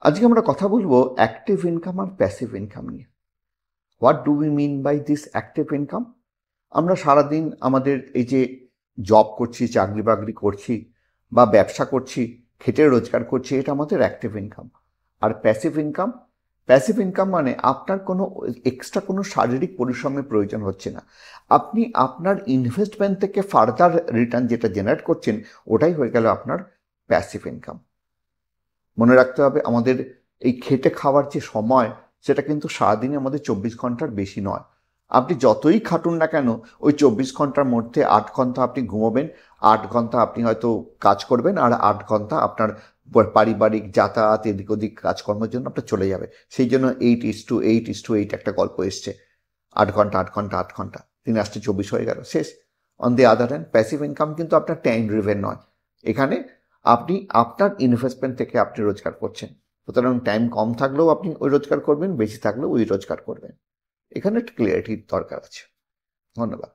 আজকে আমরা কথা বলবো অ্যাক্টিভ ইনকাম আর প্যাসিভ ইনকাম নিয়ে। What do we mean by this active income? আমরা সারাদিন আমাদের এই যে জব করছি, চাকরি বাকরি করছি বা ব্যবসা করছি, খেটে রোজগার করছি, এটা আমাদের অ্যাক্টিভ ইনকাম। আর প্যাসিভ ইনকাম মানে আপনার কোনো এক্সট্রা কোনো শারীরিক পরিশ্রমের প্রয়োজন হচ্ছে না। আপনি আপনার ইনভেস্টমেন্ট থেকে ফার্দার রিটার্ন যেটা জেনারেট করছেন, ওটাই হয়ে গেল আপনার প্যাসিভ ইনকাম। মনে রাখতে হবে, আমাদের এই খেটে খাওয়ার যে সময়, সেটা কিন্তু সারাদিনে আমাদের 24 ঘন্টার বেশি নয়। আপনি যতই খাটুন না কেন, ওই 24 ঘন্টার মধ্যে 8 ঘন্টা আপনি ঘুমোবেন, 8 ঘন্টা আপনি হয়তো কাজ করবেন, আর 8 ঘন্টা আপনার পারিবারিক যাতায়াত এদিক ওদিক কাজকর্মের জন্য আপনার চলে যাবে। সেই জন্য 8:8:8 একটা গল্প এসছে। 8 ঘন্টা 8 ঘন্টা 8 ঘন্টা, 3 × 8 = 24 হয়ে গেল, শেষ। On the other hand, passive income কিন্তু আপনার টাইম ড্রিভেন নয়। এখানে আপনি আপনার ইনভেস্টমেন্ট থেকে আপনি রোজগার করছেন, সুতরাং টাইম কম থাকলেও আপনি ওই রোজগার করবেন, বেশি থাকলেও ওই রোজগার করবেন। এখানে একটা ক্লিয়ারিটির দরকার আছে। ধন্যবাদ।